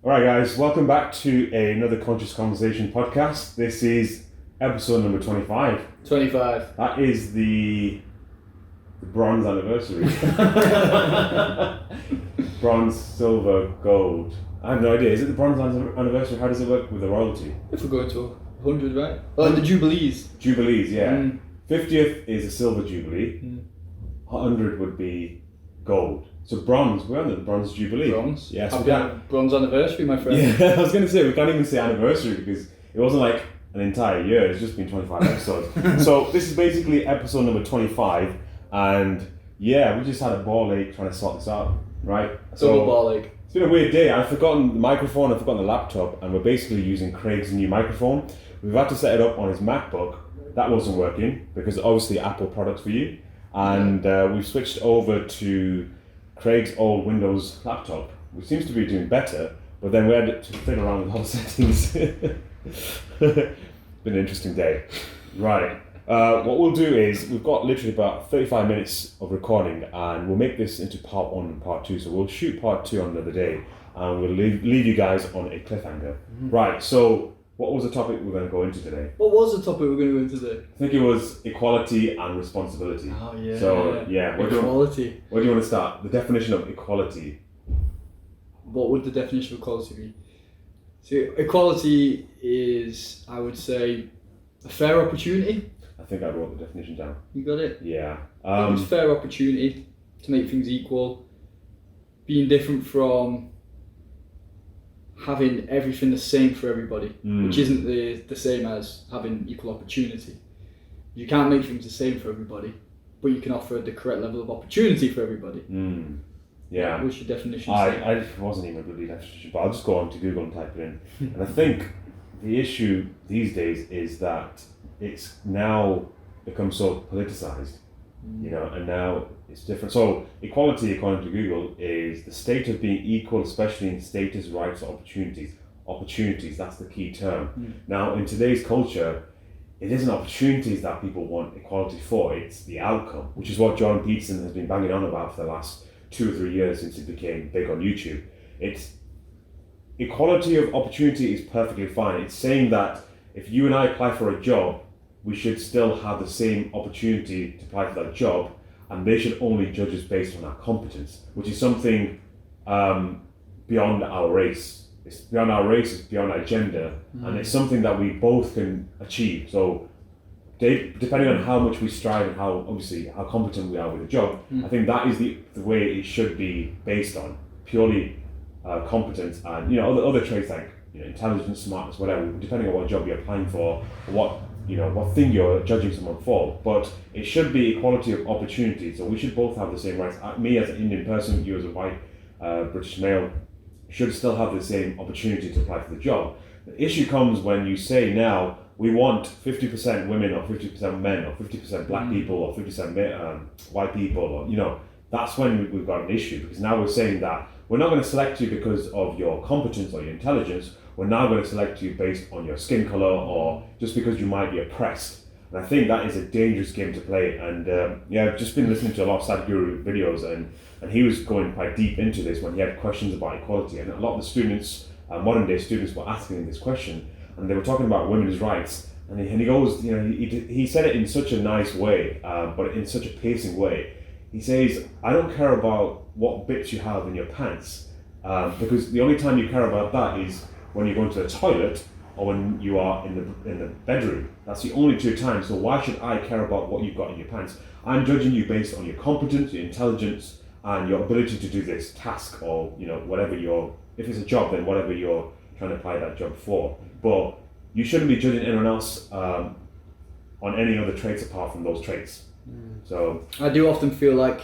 Alright guys, welcome back to another Conscious Conversation podcast. This is episode number 25. 25. That is the bronze anniversary. Bronze, silver, gold. I have no idea. Is it the bronze anniversary? How does it work with the royalty? If we're going to 100, right? Oh, the Jubilees. Jubilees, yeah. 50th is a silver jubilee. 100 would be gold. So bronze, we're on the bronze jubilee. Bronze? Yes. Happy bronze anniversary, my friend. Yeah, I was going to say, we can't even say anniversary because it wasn't like an entire year, it's just been 25 episodes. So this is basically episode number 25, and yeah, we just had a ball ache trying to sort this out, right? Double ball ache. It's been a weird day. I've forgotten the microphone, I've forgotten the laptop, and we're basically using Craig's new microphone. We've had to set it up on his MacBook. That wasn't working because obviously Apple products for you. And we've switched over to Craig's old Windows laptop, which seems to be doing better, but then we had to fiddle around with all the settings. Been an interesting day. Right. What we'll do is, we've got literally about 35 minutes of recording, and we'll make this into part 1 and part 2. So we'll shoot part 2 on another day, and we'll leave you guys on a cliffhanger. Right, so what was the topic we're going to go into today? What was the topic we're going to go into today? I think it was equality and responsibility. Oh, yeah. So, yeah. Equality. Where do you want to start? The definition of equality. What would the definition of equality be? So, equality is, I would say, a fair opportunity. I think I wrote the definition down. You got it? Yeah. I think it's fair opportunity to make things equal. Being different from having everything the same for everybody, which isn't the same as having equal opportunity. You can't make things the same for everybody, but you can offer the correct level of opportunity for everybody. Yeah. What's your definition? I wasn't even a good definition, but I'll just go on to Google and type it in. And I think the issue these days is that it's now become so politicized, you know, and now it's different. So equality, according to Google, is the state of being equal, especially in status, rights, or opportunities. Opportunities, that's the key term. Now, in today's culture, it isn't opportunities that people want equality for, it's the outcome, which is what Jordan Peterson has been banging on about for the last 2 or 3 years since he became big on YouTube. It's equality of opportunity is perfectly fine. It's saying that if you and I apply for a job, we should still have the same opportunity to apply for that job, and they should only judge us based on our competence, which is something beyond our race. It's beyond our race, it's beyond our gender, and it's something that we both can achieve. So depending on how much we strive and how competent we are with the job, I think that is the way it should be based on, purely competence, and other traits like intelligence, smartness, whatever, depending on what job you're applying for, what thing you're judging someone for. But it should be equality of opportunity. So we should both have the same rights. Me as an Indian person, you as a white British male, should still have the same opportunity to apply for the job. The issue comes when you say now we want 50% women or 50% men or 50% black people or 50% white people, or that's when we've got an issue, because now we're saying that we're not going to select you because of your competence or your intelligence. We're now going to select you based on your skin color or just because you might be oppressed. And I think that is a dangerous game to play. And I've just been listening to a lot of Sadhguru videos, and he was going quite deep into this when he had questions about equality. And a lot of the students, modern day students, were asking him this question, and they were talking about women's rights. And he goes, he said it in such a nice way, but in such a pacing way. He says, I don't care about what bits you have in your pants, because the only time you care about that is when you go into the toilet or when you are in the bedroom. That's the only 2 times. So why should I care about what you've got in your pants? I'm judging you based on your competence, your intelligence, and your ability to do this task, or whatever if it's a job, then whatever you're trying to apply that job for. But you shouldn't be judging anyone else on any other traits apart from those traits. So I do often feel like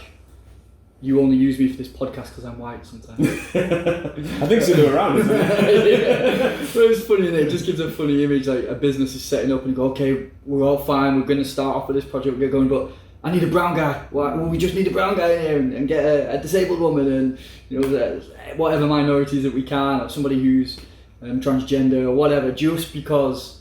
you only use me for this podcast because I'm white sometimes. I think so, go around, isn't it? But it's funny, isn't it? It just gives a funny image, like a business is setting up and you go, okay, we're all fine, we're going to start off with this project, we're going, but I need a brown guy. Well, we just need a brown guy in here and get a disabled woman and whatever minorities that we can, or somebody who's transgender or whatever, just because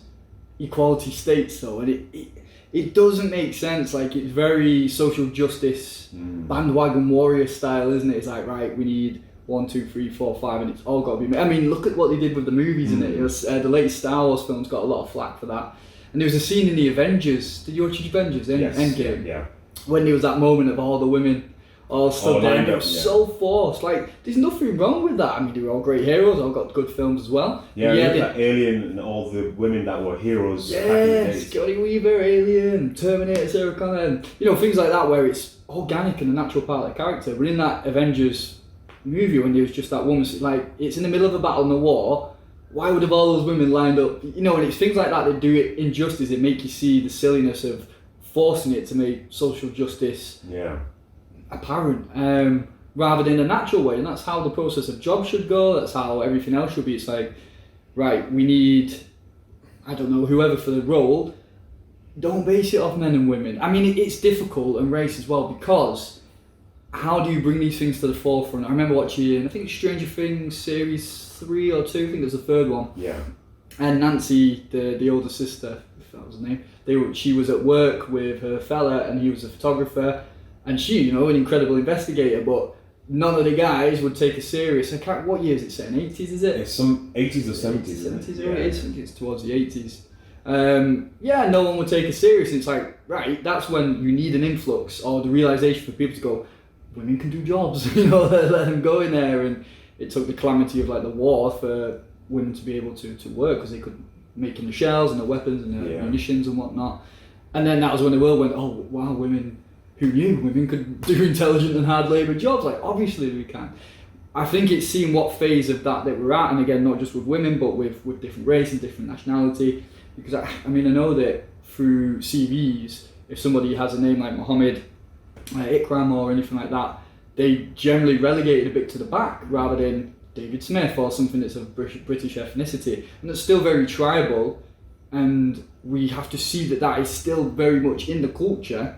equality states so. And it doesn't make sense. Like, it's very social justice bandwagon warrior style, isn't it? It's like, right, we need 1, 2, 3, 4, 5, and it's all got to be made. I mean, look at what they did with the movies, innit? It was, the latest Star Wars films got a lot of flack for that. And there was a scene in the Avengers, did you watch the Avengers? Yes, Endgame? yeah. When there was that moment of all the women all stood there, and it was so forced. Like, there's nothing wrong with that. I mean, they were all great heroes, all got good films as well. Yeah, look at Alien and all the women that were heroes back in the days. Scotty Weaver, Alien, Terminator, Sarah Connor, you know, things like that where it's organic and a natural part of the character. But in that Avengers movie, when there was just that woman, like, it's in the middle of a battle in a war, why would have all those women lined up? You know, and it's things like that that do it injustice, that make you see the silliness of forcing it to make social justice apparent, rather than a natural way. And that's how the process of jobs should go, that's how everything else should be. It's like, right, we need, I don't know, whoever for the role, don't base it off men and women. I mean, it's difficult, and race as well, because how do you bring these things to the forefront? I remember watching, I think Stranger Things series 3 or 2, I think it was the third one. Yeah. And Nancy, the older sister, if that was her name, she was at work with her fella, and he was a photographer, and she, you know, an incredible investigator, but none of the guys would take her serious. What year is it set in? 80s, is it? It's some 80s or 70s. 70s or 80s, I think it's towards the 80s. No one would take her serious, and it's like, right, that's when you need an influx, or the realisation for people to go, women can do jobs, you know, let them go in there. And it took the calamity of like the war for women to be able to work, because they could make the shells and the weapons and the munitions and whatnot. And then that was when the world went, oh wow, women, who knew women could do intelligent and hard labour jobs? Like, obviously we can. I think it's seeing what phase of that we're at, and again, not just with women, but with different race and different nationality. Because I mean, I know that through CVs, if somebody has a name like Mohammed, Ikram or anything like that, they generally relegate it a bit to the back rather than David Smith or something that's of British ethnicity. And it's still very tribal, and we have to see that is still very much in the culture,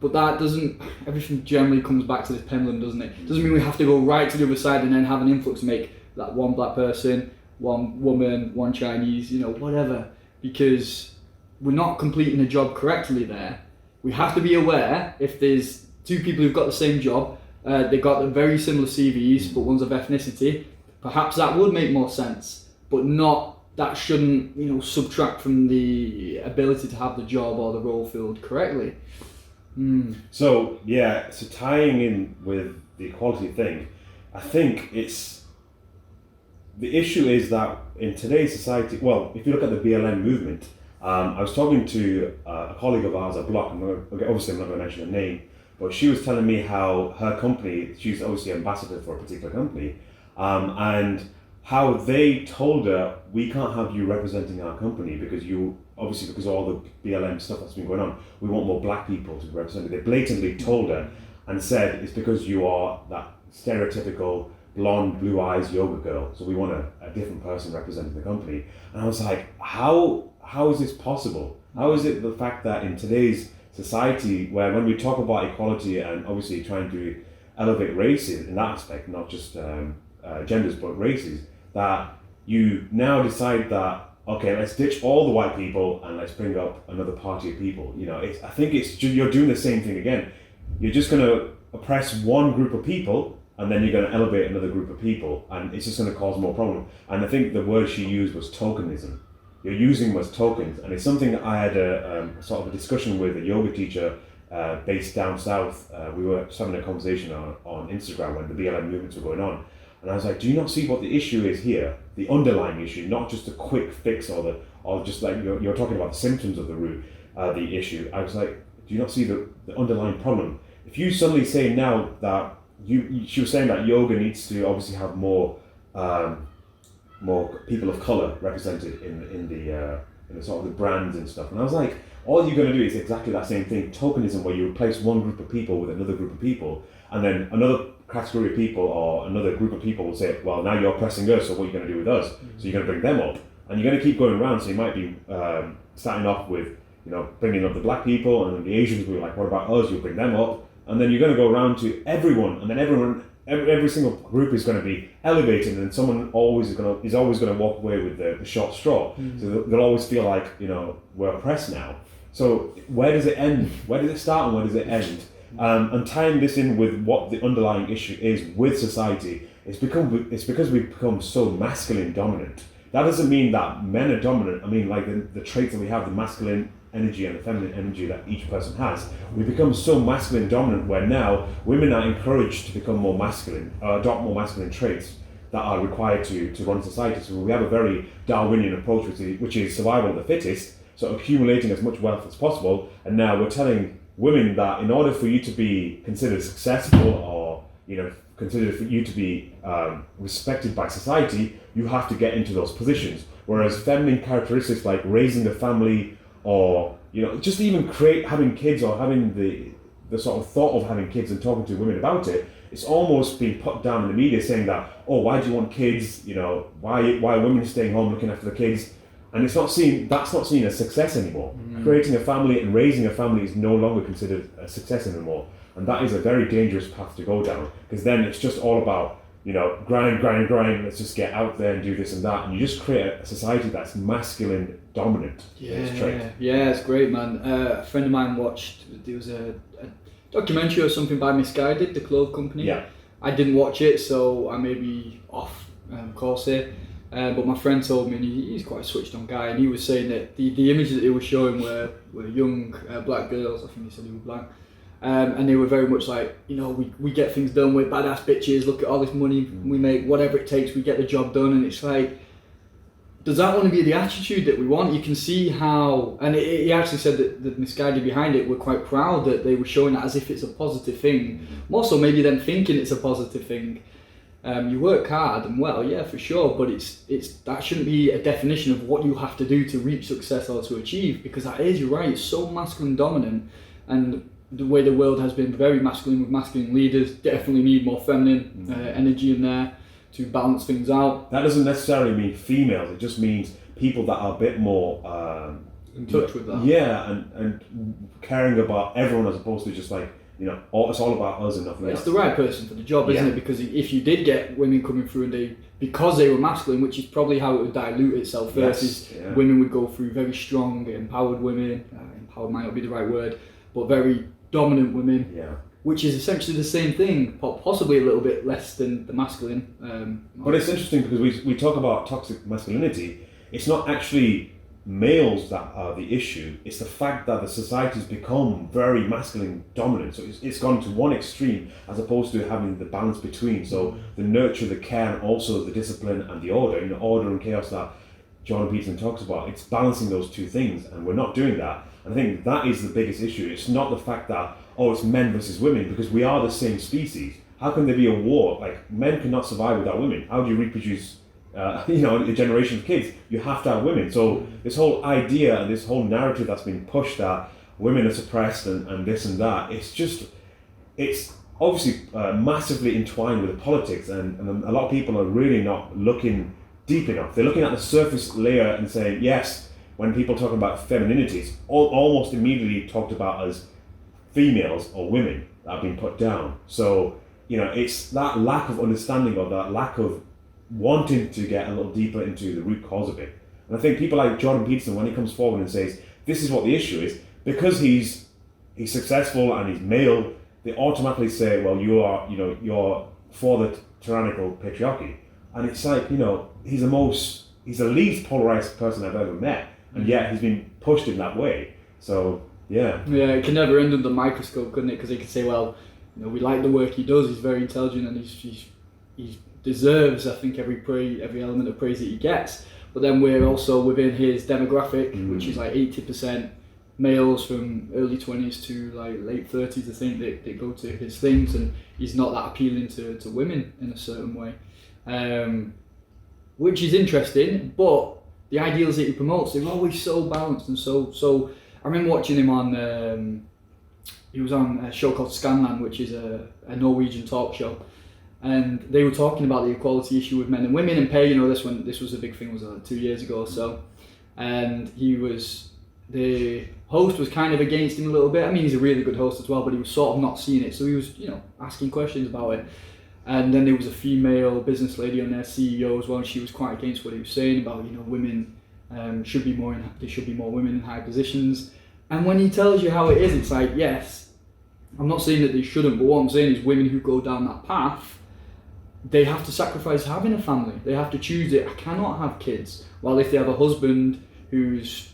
but that doesn't, everything generally comes back to this pendulum, doesn't it? Doesn't mean we have to go right to the other side and then have an influx and make that one black person, one woman, one Chinese, you know, whatever, because we're not completing the job correctly there. We have to be aware if there's two people who've got the same job, they've got very similar CVs, but one's of ethnicity, perhaps that would make more sense, but that shouldn't, you know, subtract from the ability to have the job or the role filled correctly. So tying in with the equality thing, I think the issue is that in today's society, well, if you look at the BLM movement, I was talking to a colleague of ours at Block, obviously I'm not going to mention her name, but she was telling me how her company, she's obviously an ambassador for a particular company, and how they told her, we can't have you representing our company because of all the BLM stuff that's been going on, we want more black people to be represented. They blatantly told her and said, it's because you are that stereotypical blonde, blue eyes yoga girl, so we want a different person representing the company. And I was like, how is this possible? How is it the fact that in today's society, where when we talk about equality and obviously trying to elevate races in that aspect, not just genders but races, that you now decide that, okay, let's ditch all the white people and let's bring up another party of people. You know, I think you're doing the same thing again. You're just going to oppress one group of people, and then you're going to elevate another group of people, and it's just going to cause more problem. And I think the word she used was tokenism. You're using them as tokens, and it's something that I had a sort of a discussion with a yoga teacher based down south. We were just having a conversation on Instagram when the BLM movements were going on, and I was like, do you not see what the issue is here? The underlying issue, not just a quick fix or just like you're talking about the symptoms of the issue. I was like, do you not see the underlying problem? If you suddenly say now that she was saying that yoga needs to obviously have more people of color represented in the sort of the brands and stuff, and I was like, all you're going to do is exactly that same thing, tokenism, where you replace one group of people with another group of people, and then another category of people or another group of people will say, well, now you're oppressing us, so what are you going to do with us? So you're going to bring them up, and you're going to keep going around. So you might be starting off with, you know, bringing up the black people, and then the Asians will be like, what about us? You'll bring them up, and then you're going to go around to everyone, and then every single group is going to be elevated, and someone is always going to walk away with the short straw. So they'll always feel like, you know, we're oppressed now. So where does it end? Where does it start and where does it end? And tying this in with what the underlying issue is with society, it's because we've become so masculine dominant. That doesn't mean that men are dominant. I mean, like the traits that we have, the masculine energy and the feminine energy that each person has, we become so masculine dominant where now women are encouraged to become more masculine, adopt more masculine traits that are required to run society. So we have a very Darwinian approach, which is survival of the fittest, so accumulating as much wealth as possible. And now we're telling women that in order for you to be considered successful, or considered for you to be respected by society, you have to get into those positions. Whereas feminine characteristics like raising a family, or just even having kids, or having the sort of thought of having kids and talking to women about it, it's almost being put down in the media, saying that, oh, why do you want kids? Why are women staying home looking after the kids? And that's not seen as success anymore. Creating a family and raising a family is no longer considered a success anymore. And that is a very dangerous path to go down, because then it's just all about, grind, let's just get out there and do this and that. And you just create a society that's masculine dominant. Yeah, it's great, man. A friend of mine there was a documentary or something by Misguided, the clothes company. Yeah. I didn't watch it, so I may be off course here. But my friend told me, and he's quite a switched on guy, and he was saying that the images that they were showing were young black girls. I think he said he was black. And they were very much like, we get things done, we're badass bitches, look at all this money we make, whatever it takes, we get the job done. And it's like, does that want to be the attitude that we want? You can see how, and he actually said that the Misguided behind it were quite proud that they were showing that as if it's a positive thing. More so maybe them thinking it's a positive thing. You work hard and well, yeah, for sure, but that shouldn't be a definition of what you have to do to reach success or to achieve, because that is, you're right, it's so masculine dominant, and the way the world has been very masculine with masculine leaders, definitely need more feminine energy in there to balance things out. That doesn't necessarily mean females, it just means people that are a bit more in touch with that. Yeah, and caring about everyone as opposed to just like, it's all about us and nothing else. It's the right person for the job, isn't it? Because if you did get women coming through and because they were masculine, which is probably how it would dilute itself versus women would go through very strong, empowered women, empowered might not be the right word, but very dominant women, which is essentially the same thing, possibly a little bit less than the masculine. But it's interesting because we talk about toxic masculinity, it's not actually males that are the issue, it's the fact that the society's become very masculine dominant, so it's gone to one extreme as opposed to having the balance between. So the nurture, the care, and also the discipline and the order, order and chaos that Jordan Peterson talks about, it's balancing those two things, and we're not doing that. And I think that is the biggest issue. It's not the fact that, it's men versus women, because we are the same species. How can there be a war? Like, men cannot survive without women. How do you reproduce a generation of kids? You have to have women. So this whole idea and this whole narrative that's been pushed that women are suppressed and this and that, it's obviously massively entwined with the politics, and a lot of people are really not looking deep enough. They're looking at the surface layer and saying, yes, when people talk about femininity, it's almost immediately talked about as females or women that have been put down. So, it's that lack of understanding, or that lack of wanting to get a little deeper into the root cause of it. And I think people like Jordan Peterson, when he comes forward and says, this is what the issue is, because he's successful and he's male, they automatically say, well, you're for the tyrannical patriarchy. And it's like, he's the least polarized person I've ever met, and yet he's been pushed in that way. So, yeah, it can never end under the microscope, couldn't it? Because they could say, well, we like the work he does, he's very intelligent, and he deserves, I think, every element of praise that he gets. But then we're also within his demographic, which is like 80% males from early 20s to like late 30s, I think, that go to his things, and he's not that appealing to women in a certain way, which is interesting. But the ideals that he promotes, they're always so balanced and so. I remember watching him on. He was on a show called Scanlan, which is a Norwegian talk show, and they were talking about the equality issue with men and women and pay. This was a big thing, was 2 years ago or so, and the host was kind of against him a little bit. I mean, he's a really good host as well, but he was sort of not seeing it, so he was asking questions about it. And then there was a female business lady on there, CEO as well, and she was quite against what he was saying about women there should be more women in high positions. And when he tells you how it is, it's like, yes, I'm not saying that they shouldn't, but what I'm saying is women who go down that path, they have to sacrifice having a family. They have to choose it. I cannot have kids. While if they have a husband who's,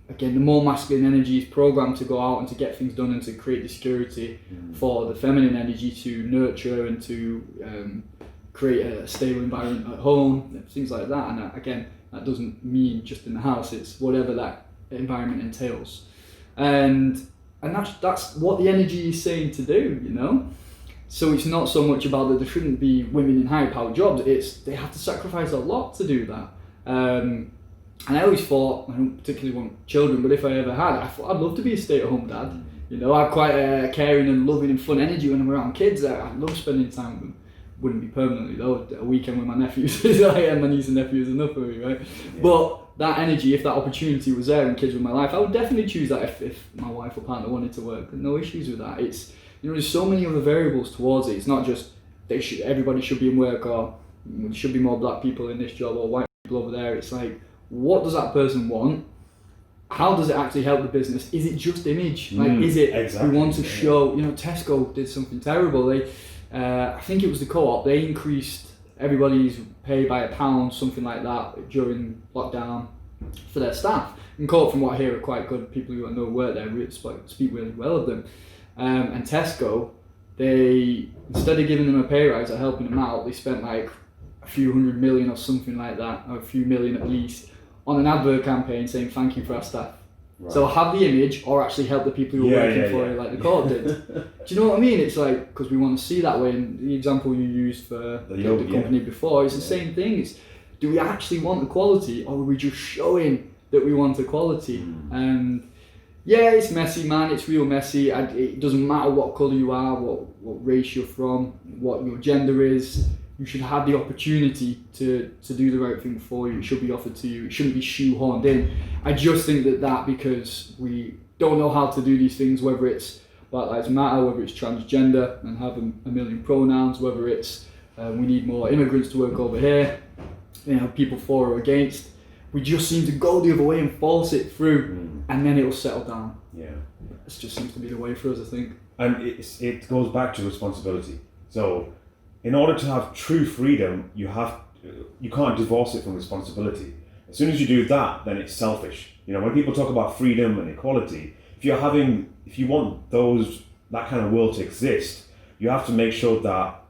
again, the more masculine energy is programmed to go out and to get things done and to create the security for the feminine energy to nurture and to create a stable environment at home, things like that. And again, that doesn't mean just in the house, it's whatever that environment entails. And that's what the energy is saying to do, you know? So it's not so much about that there shouldn't be women in high-powered jobs, it's they have to sacrifice a lot to do that. And I always thought, I don't particularly want children, but if I ever had, I thought I'd love to be a stay-at-home dad. You know, I'm quite a caring and loving and fun energy when I'm around kids. I love spending time with them. Wouldn't be permanently though, a weekend with my nephews and my niece and nephew is enough for me, right? Yeah. But that energy, if that opportunity was there and kids were in my life, I would definitely choose that if my wife or partner wanted to work. No issues with that. It's, you know, there's so many other variables towards it. It's not just everybody should be in work, or there should be more black people in this job or white people over there. It's like, what does that person want? How does it actually help the business? Is it just image? Like, is it, exactly, we want to show, you know, Tesco did something terrible. I think it was the Co-op, they increased everybody's pay by £1, something like that, during lockdown for their staff. And Co-op, from what I hear, are quite good. People who I know work there speak really well of them. And Tesco, they, instead of giving them a pay rise or helping them out, they spent like a few hundred million or something like that, or a few million at least, on an advert campaign saying thank you for our staff. Right. So have the image, or actually help the people who are working for it, like the Co-op did. Do you know what I mean? It's like, because we want to see that way. And the example you used for the company before is the same thing. It's, do we actually want equality, or are we just showing that we want equality? And yeah, it's messy, man. It's real messy. It doesn't matter what colour you are, what race you're from, what your gender is. You should have the opportunity to do the right thing for you. It should be offered to you. It shouldn't be shoehorned in. I just think that because we don't know how to do these things, whether it's Black Lives Matter, whether it's transgender and have a million pronouns, whether it's we need more immigrants to work over here, you know, people for or against, we just seem to go the other way and force it through, and then it'll settle down. Yeah, it just seems to be the way for us, I think. And it goes back to responsibility. So, in order to have true freedom, you can't divorce it from responsibility. As soon as you do that, then it's selfish. You know, when people talk about freedom and equality, if you want that kind of world to exist, you have to make sure that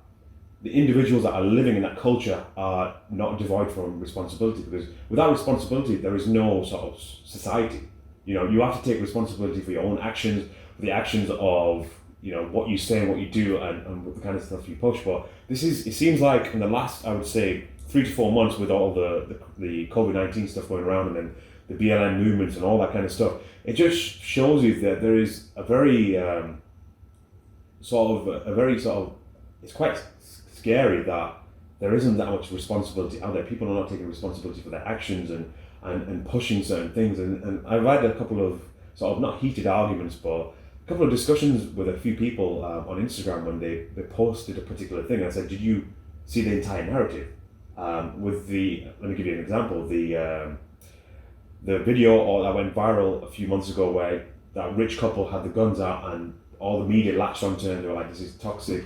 the individuals that are living in that culture are not devoid from responsibility, because without responsibility, there is no sort of society. You know, you have to take responsibility for your own actions, for the actions of, you know, what you say and what you do, and the kind of stuff you push. But it seems like in the last, I would say, 3 to 4 months, with all the COVID-19 stuff going around, and then the BLM movements and all that kind of stuff, it just shows you that there is a very it's quite scary that there isn't that much responsibility out there. People are not taking responsibility for their actions and pushing certain things. And I've had a couple of sort of not heated arguments, but a couple of discussions with a few people on Instagram when they posted a particular thing. I said, did you see the entire narrative? Let me give you an example. The video that went viral a few months ago, where that rich couple had the guns out and all the media latched onto it, and they were like, this is toxic,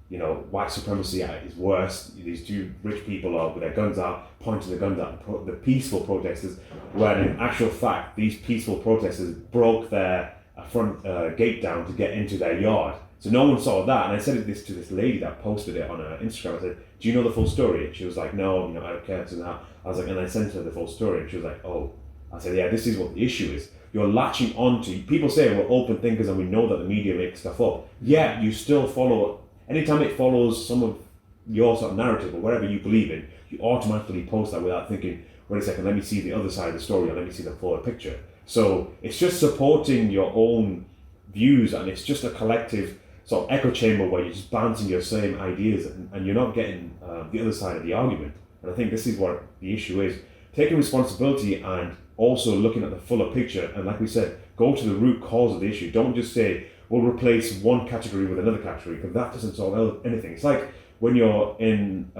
you know, white supremacy is worse. These two rich people are with their guns out, pointing the guns at the peaceful protesters, when in actual fact, these peaceful protesters broke their front gate down to get into their yard. So no one saw that. And I said this to this lady that posted it on her Instagram. I said, do you know the full story? And she was like, no, you know, I don't care. And I was like, and I sent her the full story, and she was like, oh. I said, yeah, this is what the issue is. You're latching onto, people say we're open thinkers and we know that the media makes stuff up. Yeah, you still follow, anytime it follows some of your sort of narrative or whatever you believe in, you automatically post that without thinking, wait a second, let me see the other side of the story, or let me see the fuller picture. So it's just supporting your own views, and it's just a collective sort of echo chamber where you're just bouncing your same ideas, and you're not getting the other side of the argument. And I think this is what the issue is. Taking responsibility and also looking at the fuller picture, and like we said, go to the root cause of the issue. Don't just say, we'll replace one category with another category, because that doesn't solve anything. It's like when you're in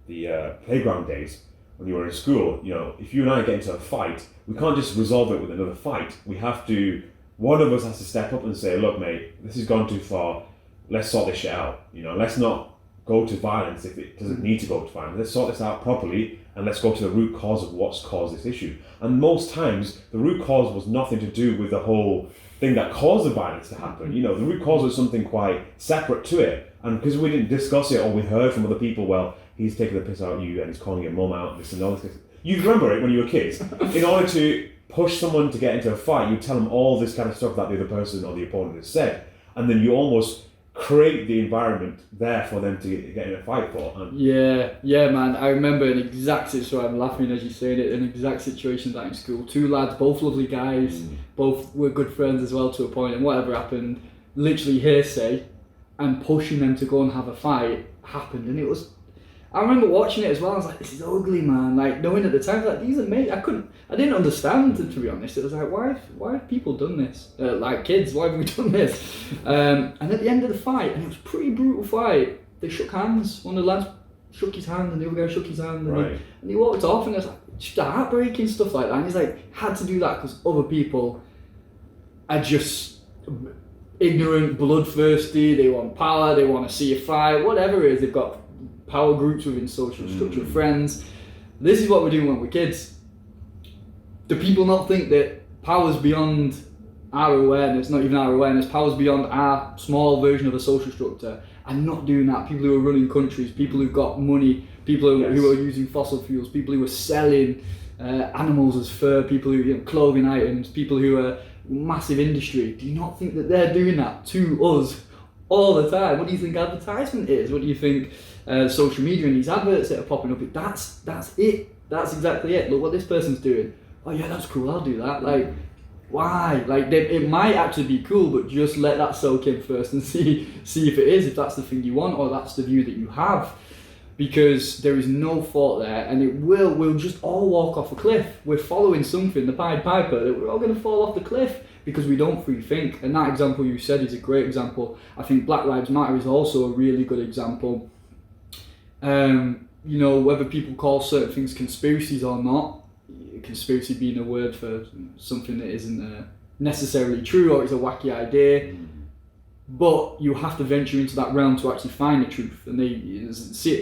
the playground days, when you were in school, you know, if you and I get into a fight, we can't just resolve it with another fight. One of us has to step up and say, look, mate, this has gone too far. let's sort this shit out. You know, let's not go to violence if it doesn't need to go to violence. Let's sort this out properly, and let's go to the root cause of what's caused this issue. And most times, the root cause was nothing to do with the whole thing that caused the violence to happen. You know, the root cause was something quite separate to it. And because we didn't discuss it, or we heard from other people, well, he's taking the piss out of you and he's calling your mum out, this and all this. You remember it when you were kids. In order to push someone to get into a fight, you tell them all this kind of stuff that the other person or the opponent has said, and then you almost create the environment there for them to get in a fight for. And yeah, man. I remember an exact situation. I'm laughing as you're saying it. An exact situation that in school. Two lads, both lovely guys, both were good friends as well to a point. And whatever happened, literally hearsay, and pushing them to go and have a fight happened. And it was. I remember watching it as well. I was like, "This is ugly, man." Like knowing at the time, like these are mates. I didn't understand, to be honest. It was like, why have people done this? Like kids, why have we done this? And at the end of the fight, and it was a pretty brutal fight, they shook hands. One of the lads shook his hand, and the other guy shook his hand, and he walked off, and it was like just heartbreaking stuff like that. And he's like, had to do that because other people are just ignorant, bloodthirsty. They want power. They want to see a fight. Whatever it is, they've got power groups within social structure, friends. This is what we're doing when we're kids. Do people not think that power's beyond our awareness, not even our awareness, power's beyond our small version of a social structure, and not doing that? People who are running countries, people who've got money, people who are using fossil fuels, people who are selling animals as fur, people who clothing items, people who are massive industry. Do you not think that they're doing that to us all the time? What do you think advertisement is? What do you think social media and these adverts that are popping up? That's it. That's exactly it. Look what this person's doing. Oh yeah, that's cool. I'll do that. Like, why? Like, it might actually be cool, but just let that soak in first and see if it is, if that's the thing you want, or that's the view that you have. Because there is no fault there, and we'll just all walk off a cliff. We're following something, the Pied Piper, that we're all going to fall off the cliff because we don't free think. And that example you said is a great example. I think Black Lives Matter is also a really good example. You know, whether people call certain things conspiracies or not, conspiracy being a word for something that isn't necessarily true, or it's a wacky idea, but you have to venture into that realm to actually find the truth. And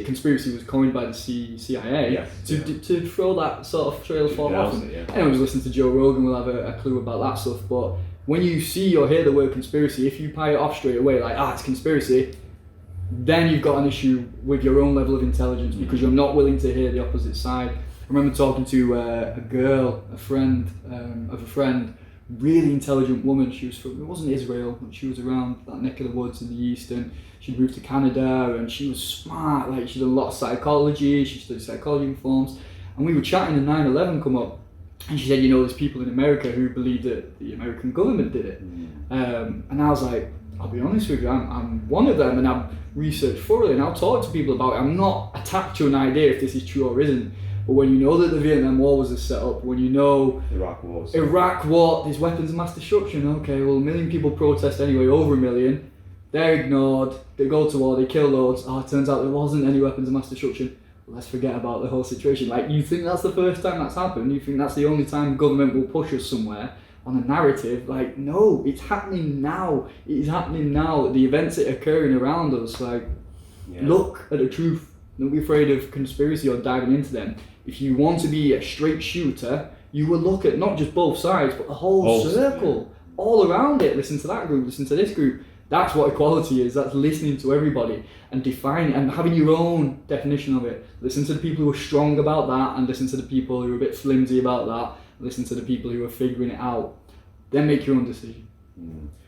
conspiracy was coined by the CIA to throw that sort of trail of thought off. Anyone who's listening to Joe Rogan will have a clue about that stuff. But when you see or hear the word conspiracy, if you pie it off straight away, like, it's conspiracy, then you've got an issue with your own level of intelligence, because you're not willing to hear the opposite side. I remember talking to a friend of a friend, really intelligent woman. She was from, it wasn't Israel, but she was around that neck of the woods in the east, and she'd moved to Canada, and she was smart. Like, she'd done a lot of psychology, she studied psychology reforms, and we were chatting and 9/11 come up, and she said, you know, there's people in America who believe that the American government did it. And I was like, I'll be honest with you, I'm one of them, and I've researched thoroughly, and I'll talk to people about it. I'm not attached to an idea if this is true or isn't. But when you know that the Vietnam War was a setup, when you know Iraq War, there's weapons of mass destruction, okay, well, 1 million people protest anyway, over 1 million, they're ignored, they go to war, they kill loads, it turns out there wasn't any weapons of mass destruction, let's forget about the whole situation. Like, you think that's the first time that's happened? You think that's the only time government will push us somewhere on a narrative? Like, no, it's happening now. It is happening now. The events that are occurring around us, like, look at the truth. Don't be afraid of conspiracy or diving into them. If you want to be a straight shooter, you will look at not just both sides, but the whole circle, all around it. Listen to that group, listen to this group. That's what equality is. That's listening to everybody and defining and having your own definition of it. Listen to the people who are strong about that, and listen to the people who are a bit flimsy about that. Listen to the people who are figuring it out. Then make your own decision.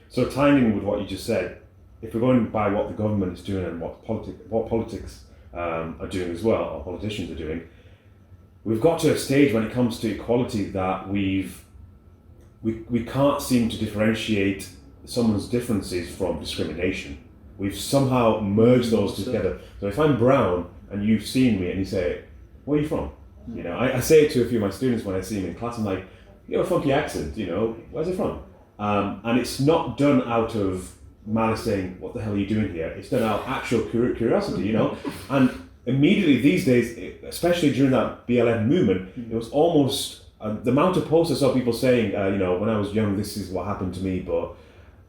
So tying in with what you just said, if we're going by what the government is doing and what politics are doing as well, or politicians are doing, we've got to a stage when it comes to equality that we can't seem to differentiate someone's differences from discrimination. We've somehow merged those together. So if I'm brown and you've seen me and you say, where are you from? You know, I say it to a few of my students when I see them in class, I'm like, you have a funky accent, you know, where's it from? And it's not done out of malice saying, what the hell are you doing here? It's done out of actual curiosity, you know? And immediately these days, especially during that BLM movement, it was almost the amount of posts I saw people saying, you know, when I was young, this is what happened to me, but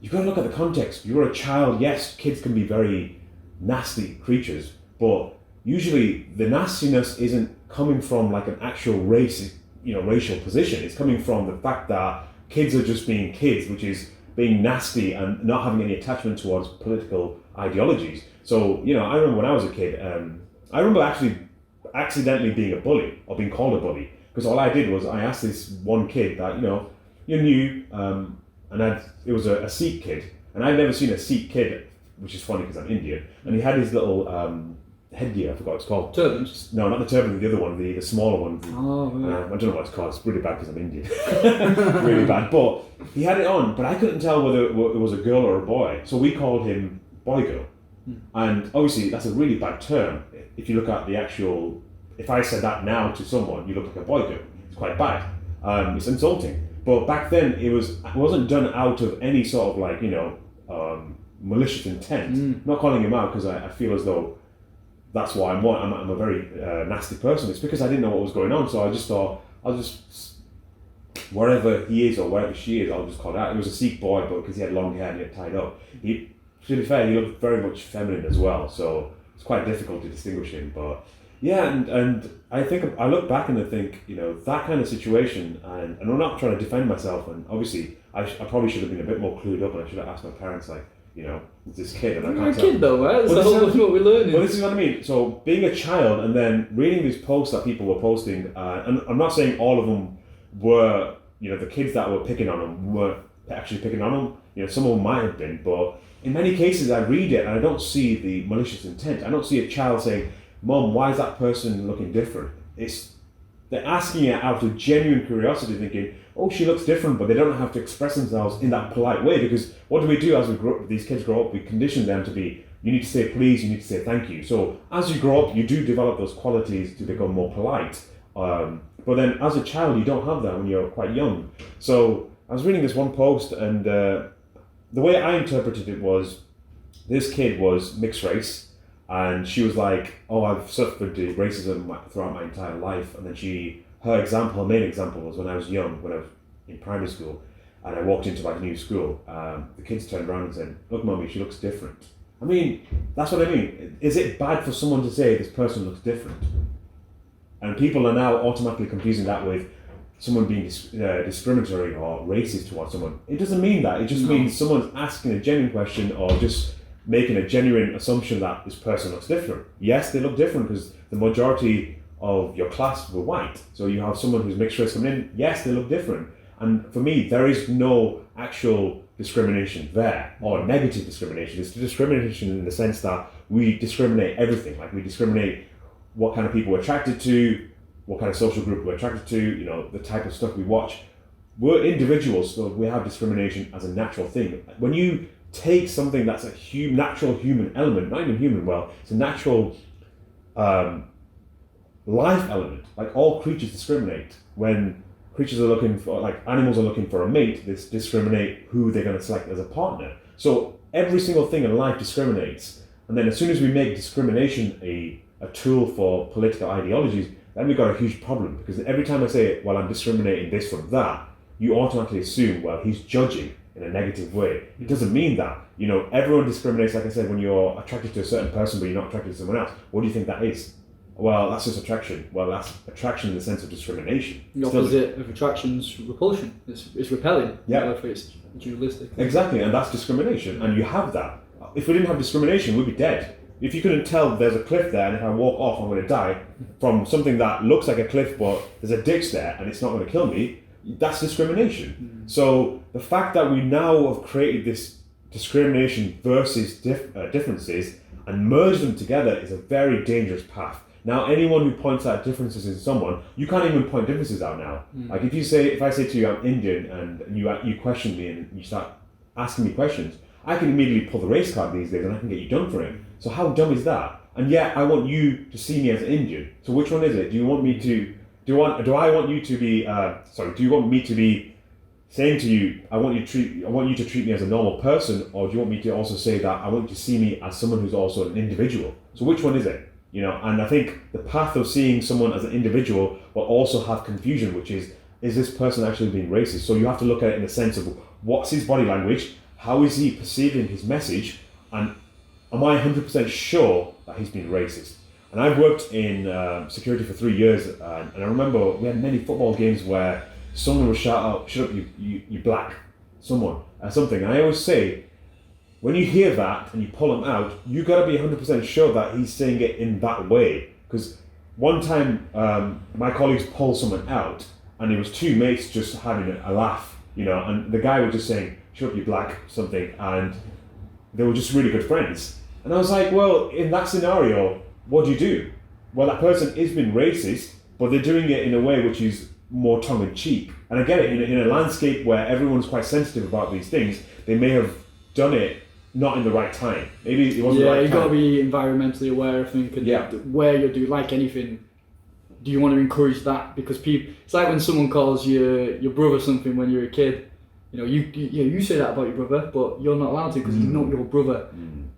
you've got to look at the context. You're a child. Yes, kids can be very nasty creatures, but usually the nastiness isn't coming from like an actual racial position. It's coming from the fact that kids are just being kids, which is being nasty and not having any attachment towards political ideologies. So, I remember when I was a kid, I remember actually accidentally being a bully or being called a bully, because all I did was I asked this one kid that, you knew, and it was a Sikh kid, and I'd never seen a Sikh kid, which is funny because I'm Indian, and he had his little headgear, I forgot what it's called. Turbans? No, not the turban, the other one, the smaller one. Oh, right. I don't know what it's called, it's really bad because I'm Indian. Really bad, but he had it on, but I couldn't tell whether it was a girl or a boy, so we called him boy girl. And obviously that's a really bad term. If you look at the actual, if I said that now to someone, you look like a boy girl, it's quite bad. It's insulting. But back then it wasn't done out of any sort of like, malicious intent. I'm not calling him out because I feel as though that's why I'm a very nasty person. It's because I didn't know what was going on, so I just thought I'll just, wherever he is or wherever she is, I'll just call it out. It was a Sikh boy, but because he had long hair and he had tied up, to be fair, he looked very much feminine as well, so it's quite difficult to distinguish him. But yeah, and I think I look back and I think, that kind of situation, and I'm not trying to defend myself, and obviously I probably should have been a bit more clued up, and I should have asked my parents, like, this kid, and I can't tell. You're a kid though, right? That's what we're learning. Well, this is what I mean. So being a child and then reading these posts that people were posting, and I'm not saying all of them were, the kids that were picking on them weren't actually picking on them. Some of them might have been, but in many cases I read it and I don't see the malicious intent. I don't see a child saying, "Mom, why is that person looking different?" They're asking it out of genuine curiosity, thinking, "Oh, she looks different," but they don't have to express themselves in that polite way, because what do we do as these kids grow up? We condition them to be, you need to say please, you need to say thank you. So as you grow up, you do develop those qualities to become more polite. But then as a child, you don't have that when you're quite young. So I was reading this one post, and the way I interpreted it was, this kid was mixed race, and she was like, "Oh, I've suffered racism throughout my entire life." And then her main example was when I was young, when I was in primary school, and I walked into my new school. The kids turned around and said, "Look, Mummy, she looks different." I mean, that's what I mean. Is it bad for someone to say this person looks different? And people are now automatically confusing that with someone being discriminatory or racist towards someone. It doesn't mean that. It just means someone's asking a genuine question or just making a genuine assumption that this person looks different. Yes, they look different because the majority of your class were white. So you have someone who's mixed race coming in. Yes, they look different. And for me, there is no actual discrimination there, or negative discrimination. It's discrimination in the sense that we discriminate everything. Like we discriminate what kind of people we're attracted to, what kind of social group we're attracted to, the type of stuff we watch. We're individuals, so we have discrimination as a natural thing. When you take something that's a natural human element, not even human, it's a natural life element. Like all creatures discriminate. When creatures are looking for, like animals are looking for a mate, they discriminate who they're going to select as a partner. So every single thing in life discriminates. And then as soon as we make discrimination a tool for political ideologies, then we've got a huge problem, because every time I say, "Well, I'm discriminating this from that," you automatically assume, well, he's judging in a negative way. It doesn't mean that. Everyone discriminates, like I said, when you're attracted to a certain person but you're not attracted to someone else. What do you think that is? Well, that's just attraction. Well, that's attraction in the sense of discrimination. The opposite of attraction's repulsion. It's repelling. Yeah. If it's dualistic. Exactly, and that's discrimination. And you have that. If we didn't have discrimination, we'd be dead. If you couldn't tell there's a cliff there, and if I walk off, I'm going to die from something that looks like a cliff, but there's a ditch there, and it's not going to kill me, that's discrimination. So the fact that we now have created this discrimination versus differences and merged them together is a very dangerous path. Now, anyone who points out differences in someone, you can't even point differences out now. Like if I say to you, "I'm Indian," and you question me and you start asking me questions, I can immediately pull the race card these days and I can get you done for it. So how dumb is that? And yet I want you to see me as an Indian. So which one is it? Do you want me to? Do you want me to be saying to you, I want you to treat me as a normal person, or do you want me to also say that I want you to see me as someone who's also an individual? So which one is it? And I think the path of seeing someone as an individual will also have confusion, which is this person actually being racist? So you have to look at it in the sense of what's his body language, how is he perceiving his message, and am I 100% sure that he's been racist? And I've worked in security for 3 years, and I remember we had many football games where someone would shout out, "Shut up, you black," someone, something. And I always say, when you hear that and you pull him out, you gotta be 100% sure that he's saying it in that way. Because one time, my colleagues pulled someone out, and it was two mates just having a laugh, and the guy was just saying, "Shut up, you black," something, and they were just really good friends. And I was like, well, in that scenario, what do you do? Well, that person is being racist, but they're doing it in a way which is more tongue-in-cheek. And I get it, in a landscape where everyone's quite sensitive about these things, they may have done it not in the right time. Maybe it wasn't the right time. Yeah, you've got to be environmentally aware, I think, and where you're doing, like anything, do you want to encourage that? Because people, it's like when someone calls your brother something when you're a kid. You say that about your brother, but you're not allowed to because he's not your brother.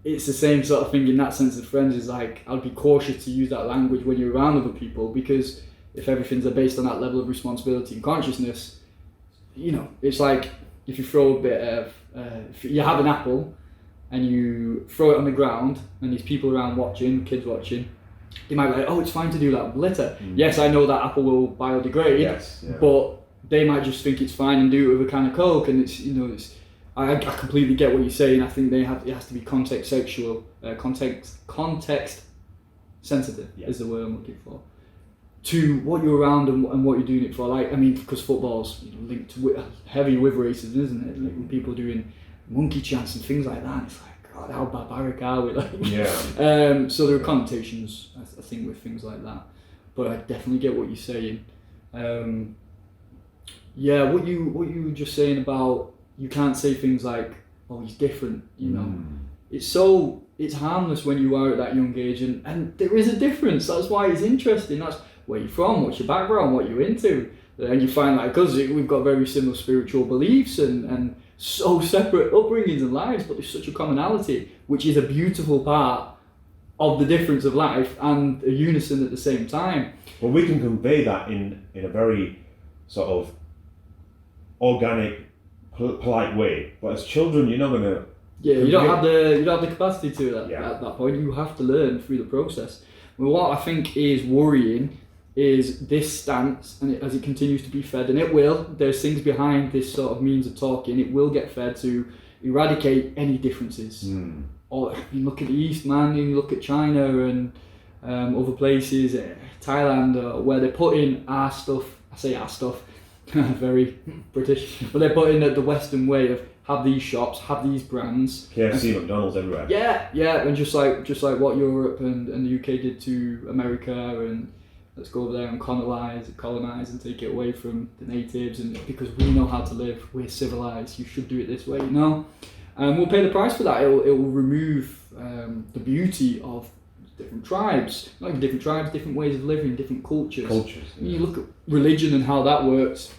It's the same sort of thing in that sense of friends. Is like, I'd be cautious to use that language when you're around other people, because if everything's based on that level of responsibility and consciousness, it's like if you throw a bit of, if you have an apple and you throw it on the ground and there's people around watching, kids watching, they might be like, oh, it's fine to do that with litter. Yes, I know that apple will biodegrade, but they might just think it's fine and do it with a can of Coke, and I completely get what you're saying. I think it has to be context sensitive is the word I'm looking for, to what you're around and what you're doing it for. Like, I mean, because football's linked to heavy with racism, isn't it? Like people doing monkey chants and things like that. It's like, God, how barbaric are we? So there are connotations, I think, with things like that. But I definitely get what you're saying. What you were just saying about, you can't say things like, oh, he's different, It's harmless when you are at that young age, and there is a difference. That's why it's interesting. That's where you're from, what's your background, what you're into. And you find, like, because we've got very similar spiritual beliefs and so separate upbringings and lives, but there's such a commonality, which is a beautiful part of the difference of life and a unison at the same time. Well, we can convey that in a very sort of organic, polite way, but as children, you're not going to. You don't have the capacity to at that point. You have to learn through the process. Well, what I think is worrying is this stance, and as it continues to be fed, and it will. There's things behind this sort of means of talking. It will get fed to eradicate any differences. Or you look at the East, man. You look at China and other places, Thailand, where they're putting our stuff. I say our stuff. Very British, but they're putting the Western way of have these shops, have these brands. KFC, McDonald's everywhere. Yeah, and just like what Europe and the UK did to America, and let's go over there and colonize and take it away from the natives, and because we know how to live, we're civilized. You should do it this way, And we'll pay the price for that. It will remove the beauty of different tribes, not even different tribes, different ways of living, different cultures. When you look at religion and how that works,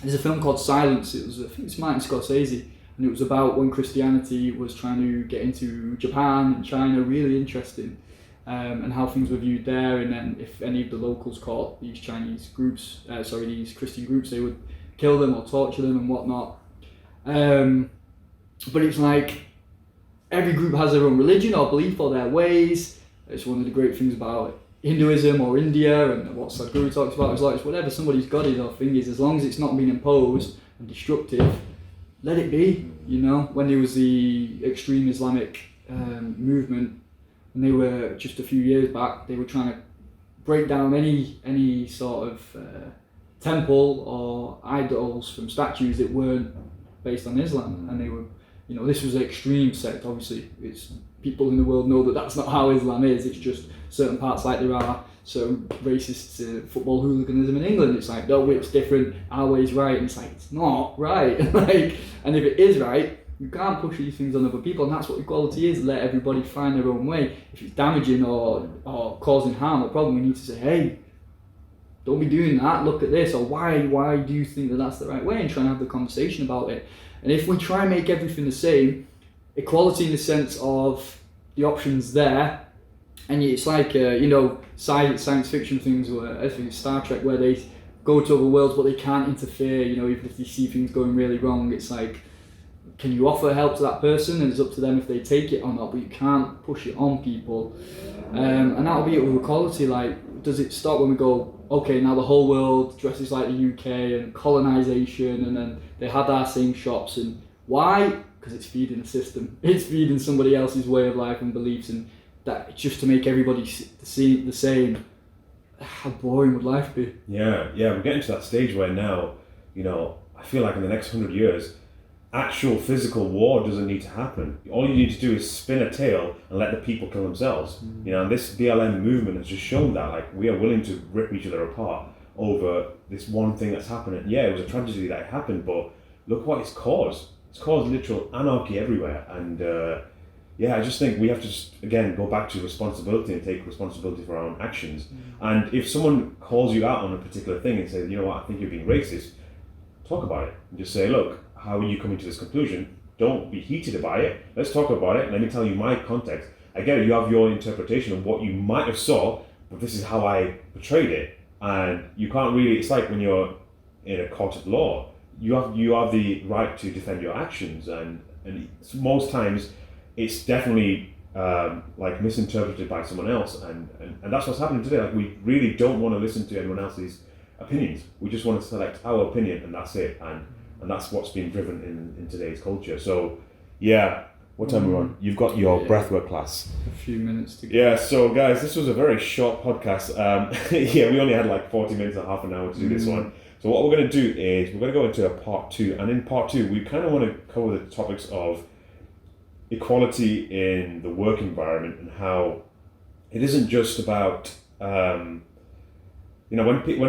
there's a film called Silence. I think it's Martin Scorsese, and it was about when Christianity was trying to get into Japan and China. Really interesting, and how things were viewed there. And then if any of the locals caught these these Christian groups, they would kill them or torture them and whatnot. But it's like every group has their own religion or belief or their ways. It's one of the great things about Hinduism or India, and what Sadhguru talks about is like, it's whatever somebody's God is or thing is, as long as it's not being imposed and destructive, let it be. When there was the extreme Islamic movement, and they were just a few years back, they were trying to break down any sort of temple or idols from statues that weren't based on Islam, and they were, this was an extreme sect. Obviously, it's people in the world know that that's not how Islam is. It's just certain parts, like there are certain racist football hooliganism in England. It's like, no, it's different. Our way's right, and it's like, it's not right. And if it is right, you can't push these things on other people, and that's what equality is. Let everybody find their own way. If it's damaging or causing harm or problem, we need to say, hey, don't be doing that. Look at this, or why do you think that that's the right way, and try and have the conversation about it. And if we try and make everything the same, equality in the sense of the options there, and it's like science fiction things, where I think it's Star Trek, where they go to other worlds but they can't interfere. Even if they see things going really wrong, it's like can you offer help to that person, and it's up to them if they take it or not, but you can't push it on people. And that'll be it with equality. Like, does it stop when we go, okay, now the whole world dresses like the UK and colonisation, and then they have our same shops, and why? Because it's feeding the system. It's feeding somebody else's way of life and beliefs, and that just to make everybody see the same. How boring would life be? Yeah, we're getting to that stage where now, I feel like in the next 100 years, actual physical war doesn't need to happen. All you need to do is spin a tale and let the people kill themselves. And this BLM movement has just shown that, like, we are willing to rip each other apart over this one thing that's happening. Yeah, it was a tragedy that happened, but look what it's caused. It's caused literal anarchy everywhere. And I just think we have to just, again, go back to responsibility and take responsibility for our own actions. And if someone calls you out on a particular thing and says, you know what, I think you're being racist, talk about it. And just say, look, how are you coming to this conclusion? Don't be heated about it. Let's talk about it. Let me tell you my context. I get it, you have your interpretation of what you might have saw, but this is how I portrayed it. And you can't really, it's like when you're in a court of law, you have the right to defend your actions. And most times, it's definitely like misinterpreted by someone else, and that's what's happening today. Like, we really don't want to listen to anyone else's opinions. We just want to select our opinion, and that's it. And that's what's being driven in today's culture. So, what time are we on? You've got your breathwork class. A few minutes to go. Yeah. So, guys, this was a very short podcast. We only had like 40 minutes or half an hour to do this one. So what we're going to do is we're going to go into a part 2, and in part 2, we kind of want to cover the topics of equality in the work environment, and how it isn't just about when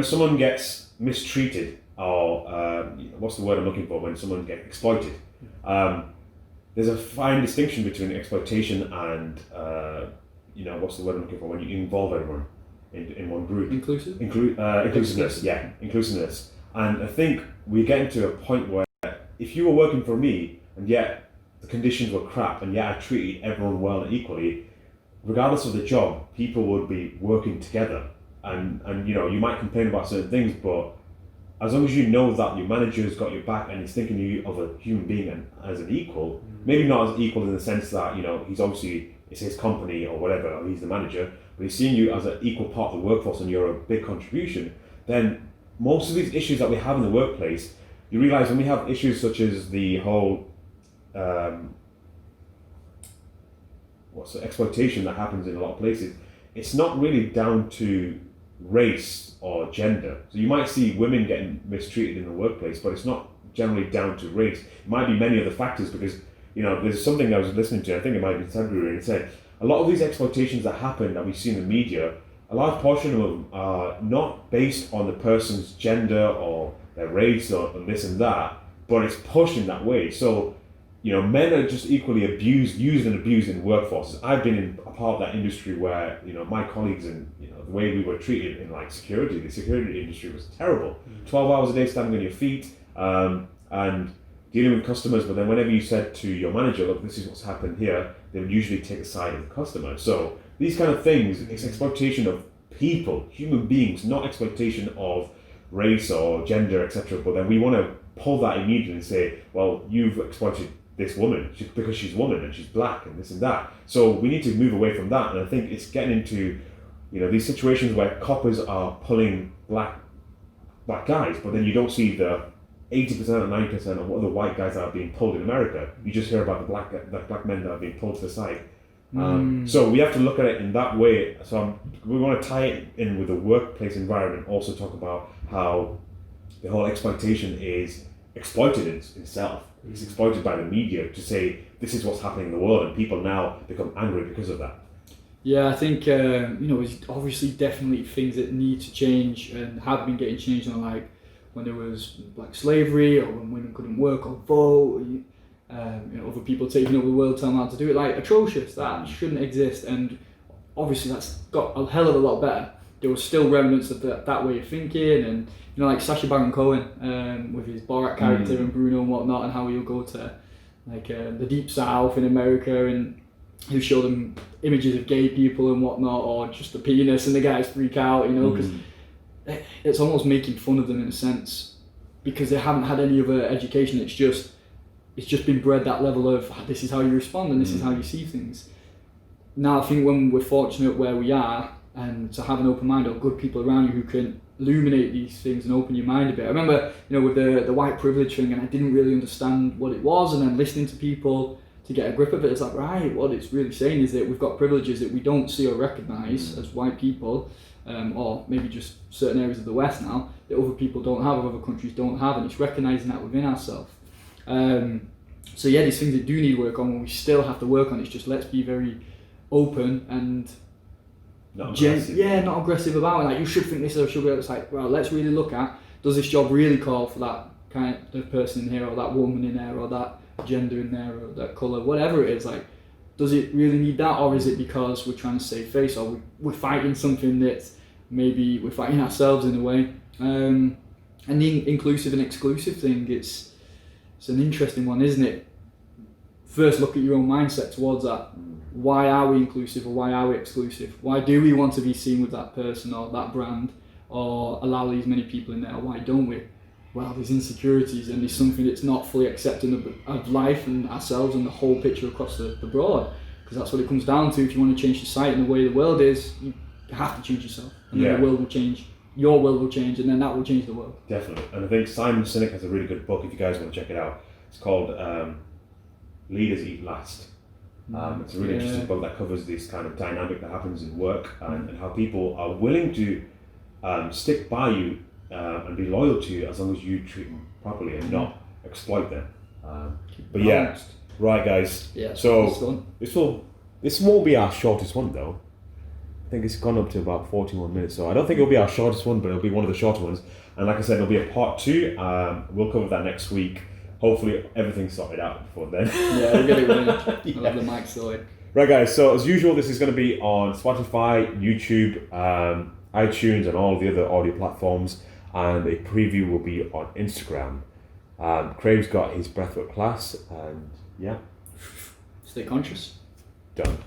someone gets mistreated, or what's the word I'm looking for, when someone gets exploited. There's a fine distinction between exploitation and what's the word I'm looking for, when you involve everyone in one group. Inclusiveness. Yeah, inclusiveness. And I think we're getting to a point where if you were working for me and yet the conditions were crap, and yet I treated everyone well and equally, regardless of the job, people would be working together. And you might complain about certain things, but as long as you know that your manager's got your back and he's thinking of you of a human being and as an equal, maybe not as equal in the sense that, he's obviously, it's his company or whatever, or he's the manager, but he's seeing you as an equal part of the workforce and you're a big contribution, then most of these issues that we have in the workplace, you realize when we have issues such as the whole exploitation that happens in a lot of places, it's not really down to race or gender. So you might see women getting mistreated in the workplace, but it's not generally down to race. It might be many other factors, because there's something I was listening to, I think it might be February, and it said a lot of these exploitations that happen that we see in the media, a large portion of them are not based on the person's gender or their race or this and that, but it's pushed in that way. So men are just equally used and abused in workforces. I've been in a part of that industry where, my colleagues and, the way we were treated in like security, the security industry was terrible. 12 hours a day standing on your feet, and dealing with customers, but then whenever you said to your manager, look, this is what's happened here, they would usually take the side of the customer. So these kind of things, it's exploitation of people, human beings, not exploitation of race or gender, etc. But then we want to pull that immediately and say, well, you've exploited this woman because she's a woman and she's black and this and that. So we need to move away from that. And I think it's getting into, these situations where coppers are pulling black guys, but then you don't see the 80% or 90% of what the white guys that are being pulled in America. You just hear about the black men that are being pulled to the side. So we have to look at it in that way. So we want to tie it in with the workplace environment, also talk about how the whole exploitation is exploited in itself. It's exploited by the media to say this is what's happening in the world, and people now become angry because of that. Yeah, I think there's obviously definitely things that need to change and have been getting changed on, like when there was black slavery, or when women couldn't work or vote, other people taking over the world telling them how to do it, like atrocious. That shouldn't exist, and obviously that's got a hell of a lot better. There was still remnants of that way of thinking, and like Sacha Baron Cohen with his Borat character and Bruno and whatnot, and how he'll go to like the Deep South in America and he'll show them images of gay people and whatnot, or just the penis, and the guys freak out, because it's almost making fun of them in a sense, because they haven't had any other education. It's just it's just been bred that level of this is how you respond and this is how you see things. Now I think when we're fortunate where we are and to have an open mind or good people around you who can illuminate these things and open your mind a bit. I remember, with the white privilege thing, and I didn't really understand what it was, and then listening to people to get a grip of it, it's like, right, what it's really saying is that we've got privileges that we don't see or recognise as white people, or maybe just certain areas of the West now, that other people don't have, or other countries don't have, and it's recognising that within ourselves. So yeah, these things that do need work on, we still have to work on. It's just let's be very open and not aggressive. not aggressive about it. Like, you should think this or should be. It's like, well, let's really look at, does this job really call for that kind of person in here, or that woman in there, or that gender in there, or that colour, whatever it is. Like, does it really need that, or is it because we're trying to save face, or we're fighting something that maybe we're fighting ourselves in a way? And the inclusive and exclusive thing, it's an interesting one, isn't it? First, look at your own mindset towards that. Why are we inclusive, or why are we exclusive? Why do we want to be seen with that person or that brand, or allow these many people in there? Why don't we? Well, there's insecurities, and there's something that's not fully accepting of life and ourselves and the whole picture across the broad. Because that's what it comes down to. If you want to change society and the way the world is, you have to change yourself, and then the world will change. Your world will change, and then that will change the world. Definitely. And I think Simon Sinek has a really good book, if you guys want to check it out. It's called Leaders Eat Last. It's a really interesting book that covers this kind of dynamic that happens in work, and how people are willing to stick by you and be loyal to you as long as you treat them properly and not exploit them. But yeah, right, guys. Yeah. So this won't be our shortest one though. I think it's gone up to about 41 minutes, so I don't think it'll be our shortest one, but it'll be one of the shorter ones. And like I said, there'll be a part 2. We'll cover that next week. Hopefully everything's sorted out before then. Yeah, we'll get it running. I'll have the mic sorted. Right, guys, so as usual, this is going to be on Spotify, YouTube, iTunes, and all the other audio platforms, and a preview will be on Instagram. Craig's got his breathwork class, and yeah. Stay conscious. Done.